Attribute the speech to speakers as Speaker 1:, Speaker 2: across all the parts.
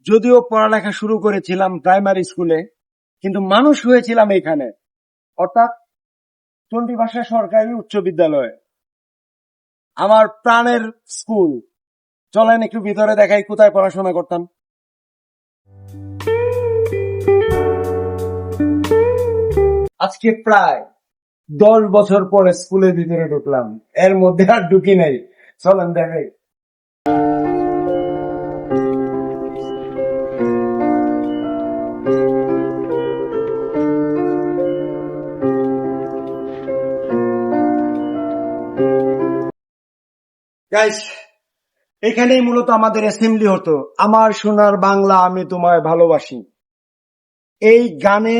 Speaker 1: যদিও পড়ালেখা শুরু করেছিলাম প্রাইমারি স্কুলে, কিন্তু মানুষ হয়েছিলাম এখানে, অর্থাৎ চণ্ডীভাষা সরকারি উচ্চ বিদ্যালয়ে, আমার প্রাণের স্কুল। চলেন একটু ভিতরে দেখাই কোথায় পড়াশোনা করতাম। আজকে প্রায় 10 বছর পরে স্কুলের ভিতরে ঢুকলাম, এর মধ্যে আর ঢুকি নাই। চলেন দেখাই। গাইস, এখানেই মূলত আমাদের অ্যাসেম্বলি হতো। আমার সোনার বাংলা আমি তোমায় ভালোবাসি, এই গানে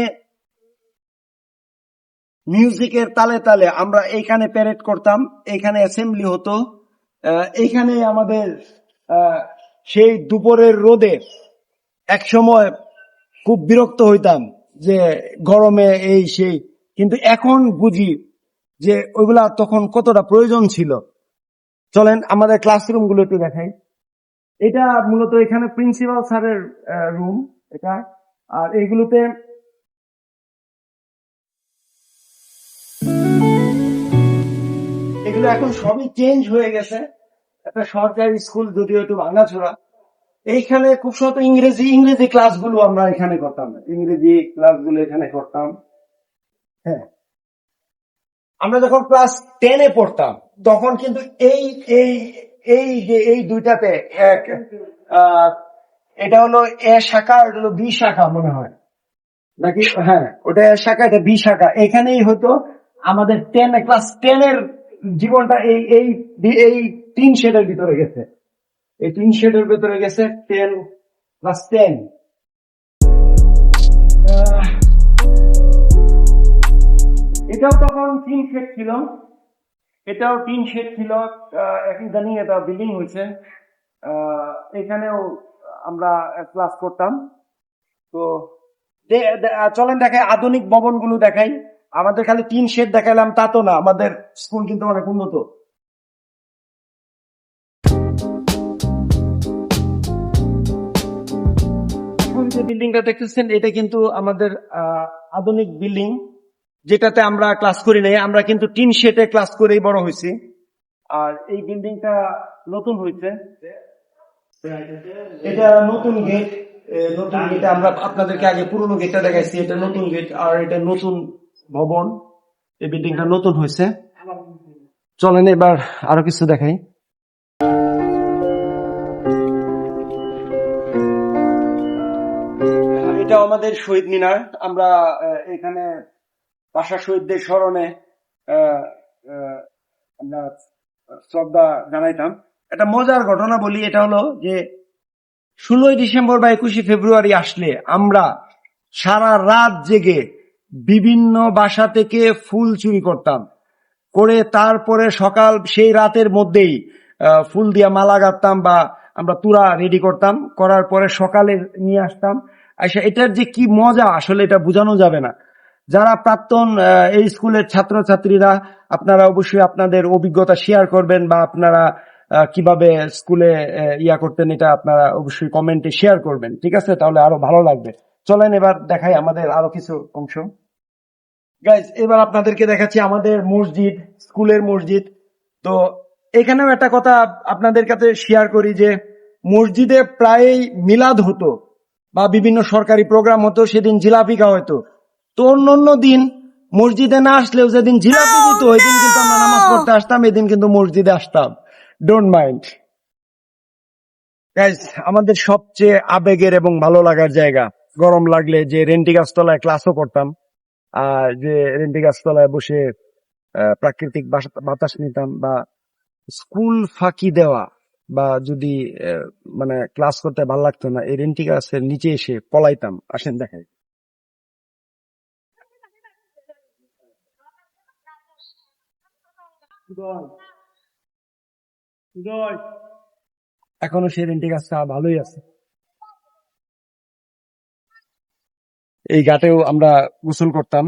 Speaker 1: মিউজিকের তালে তালে আমরা এইখানে প্যারেড করতাম, এইখানে অ্যাসেম্বলি হতো। এইখানে আমাদের সেই দুপুরের রোদে এক সময় খুব বিরক্ত হইতাম যে গরমে এই সেই, কিন্তু এখন বুঝি যে ওইগুলা তখন কতটা প্রয়োজন ছিল। চলেন আমাদের ক্লাসরুম গুলো একটু দেখাই। এটা মূলত এখানে প্রিন্সিপাল স্যারের রুম এটা। আর এইগুলোতে এগুলো এখন সবই চেঞ্জ হয়ে গেছে। একটা সরকারি স্কুল, যদিও একটু ভাঙাচোরা। এইখানে খুব শত ইংরেজি ক্লাসগুলো আমরা এখানে করতাম, ইংরেজি ক্লাসগুলো এখানে করতাম। হ্যাঁ, আমরা যখন ক্লাস 10-এ পড়তাম তখন কিন্তু এই এই এই যে এই দুইটাতে এটা হলো এ শাখা, এটা হলো বি শাখা মনে হয় নাকি। হ্যাঁ, ওটা এ শাখা, এটা বি শাখা। এখানেই হতো আমাদের ক্লাস 10-এর জীবনটা এই এই এই 3 শেডের ভিতরে গেছে, এই 3 শেডের ভিতরে গেছে ক্লাস 10। এটাও তখন 3 শেড ছিল, এটাও 3 শেড ছিল। এখন জানি এটা বিল্ডিং হয়েছে। এখানেও আমরা ক্লাস করতাম। তো চলেন দেখাই আধুনিক ভবনগুলো দেখাই। আমাদের খালি 3 শেড দেখাইলাম তা তো না, আমাদের স্কুল কিন্তু অনেক উন্নত। এখন যে বিল্ডিংটা দেখতেছেন এটা কিন্তু আমাদের আধুনিক বিল্ডিং, যেটাতে আমরা ক্লাস করি নাই। আমরা কিন্তু 3 শেডে ক্লাস করেই বড় হয়েছি। আর এই বিল্ডিংটা নতুন হয়েছে, এটা নতুন গেট। নতুন গেটে আমরা আপনাদেরকে আগে পুরনো গেটটা দেখাইছি, এটা নতুন গেট আর এটা নতুন ভবন। এই বিল্ডিংটা নতুন হয়েছে। চলেন এবার আরো কিছু দেখাই। এটা আমাদের শহীদ মিনার। আমরা এখানে ভাষা শহীদদের স্মরণে আমরা শ্রদ্ধা জানাইতাম। একটা মজার ঘটনা বলি, এটা হলো যে 16ই ডিসেম্বর বা 21শে ফেব্রুয়ারি আসলে আমরা সারা রাত জেগে বিভিন্ন বাসা থেকে ফুল চুরি করতাম, করে তারপরে সকাল সেই রাতের মধ্যেই ফুল দিয়া মালা গাঁথতাম বা আমরা তুরা রেডি করতাম, করার পরে সকালে নিয়ে আসতাম। আচ্ছা, এটার যে কি মজা আসলে এটা বোঝানো যাবে না। যারা প্রাক্তন এই স্কুলের ছাত্রছাত্রীরা, আপনারা অবশ্যই আপনাদের অভিজ্ঞতা শেয়ার করবেন বা আপনারা কিভাবে স্কুলে ইয়া করতেন এটা আপনারা অবশ্যই কমেন্টে শেয়ার করবেন, ঠিক আছে? তাহলে আরো ভালো লাগবে। চলেন এবার দেখাই আমাদের আরো কিছু অংশ। গাইজ, এবার আপনাদেরকে দেখাচ্ছি আমাদের মসজিদ, স্কুলের মসজিদ। তো এখানেও একটা কথা আপনাদের কাছে শেয়ার করি যে মসজিদে প্রায়ই মিলাদ হতো বা বিভিন্ন সরকারি প্রোগ্রাম হতো, সেদিন জিলাপি খাওয়া হতো। তো অন্য দিন মসজিদে না আসলেও যেদিন জিলাপি দিত ওই দিন কিন্তু আমরা নামাজ পড়তে আসতাম, এদিন কিন্তু মসজিদে আসতাম। Don't mind. গাইজ, আমাদের সবচেয়ে আবেগের এবং ভালো লাগার জায়গা, গরম লাগলে যে রেন্টি গাছতলায় ক্লাসও করতাম, আর যে রেন্টি গাছতলায় বসে প্রাকৃতিক বাতাস নিতাম, বা স্কুল ফাঁকি দেওয়া, বা যদি মানে ক্লাস করতে ভালো লাগতো না, এই রেন্টি গাছের নিচে এসে পলাইতাম। আসেন দেখাই। এখনো সেই রেন্টি গাছটা ভালোই আছে। এই ঘাটেও আমরা গোসল করতাম।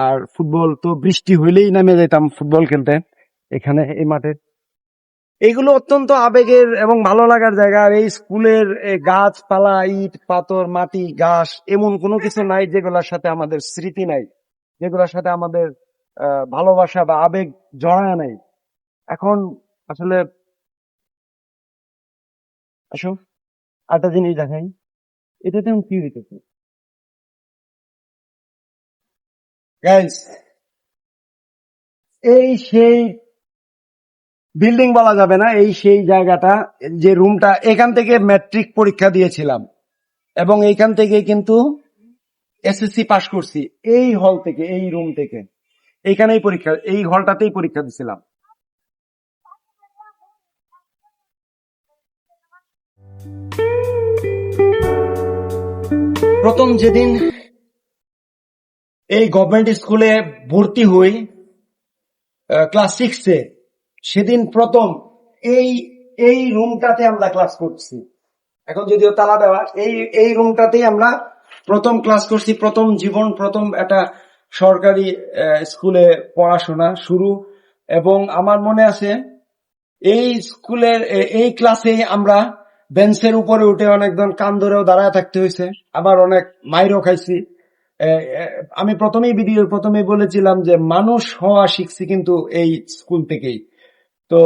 Speaker 1: আর ফুটবল তো বৃষ্টি হইলেই নামে যেতাম ফুটবল খেলতে এখানে এই মাঠে। এগুলো অত্যন্ত আবেগের এবং ভালো লাগার জায়গা। আর এই স্কুলের গাছপালা, ইট পাথর, মাটি, ঘাস এমন কোনো কিছু নাই যেগুলোর সাথে আমাদের স্মৃতি নাই, যেগুলোর সাথে আমাদের ভালোবাসা বা আবেগ জড়ায় নাই। এখন আসলে আসো একটা জিনিস দেখাই, এটাতে কি হইতেছে গাইস, এই সেই বিল্ডিং বলা যাবে না, এই সেই জায়গাটা, যে রুমটা, এখান থেকে ম্যাট্রিক পরীক্ষা দিয়েছিলাম এবং এইখান থেকে কিন্তু এসএসসি পাশ করছি। এই হল থেকে, এই রুম থেকে, এইখানেই পরীক্ষা, এই হলটাতেই পরীক্ষা দিছিলাম। প্রথম যেদিন এই গভর্নমেন্ট স্কুলে ভর্তি হই ক্লাস 6-এ, সেদিন প্রথম এই এই রুমটাতে আমরা ক্লাস করছি। এখন যদিও তালা দেওয়া, এই রুমটাতেই আমরা প্রথম ক্লাস করছি। প্রথম জীবন, প্রথম একটা সরকারি স্কুলে পড়াশোনা শুরু। এবং আমার মনে আছে এই স্কুলের এই ক্লাসে আমরা বেঞ্চের উপরে উঠে অনেকজন কান ধরেও দাঁড়ায় থাকতে হয়েছে, আবার অনেক মাইরও খাইছি। আমি প্রথমেই বলেছিলাম যে মানুষ হওয়া শিখছি কিন্তু এই স্কুল থেকেই। তো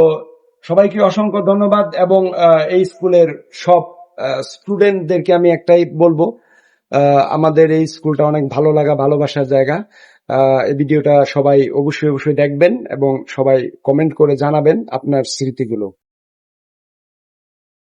Speaker 1: সবাইকে অসংখ্য ধন্যবাদ। এবং এই স্কুলের সব স্টুডেন্টদেরকে আমি একটাই বলবো, আমাদের এই স্কুলটা অনেক ভালো লাগা, ভালোবাসার জায়গা। এই ভিডিওটা সবাই অবশ্যই দেখবেন এবং সবাই কমেন্ট করে জানাবেন আপনার স্মৃতিগুলো।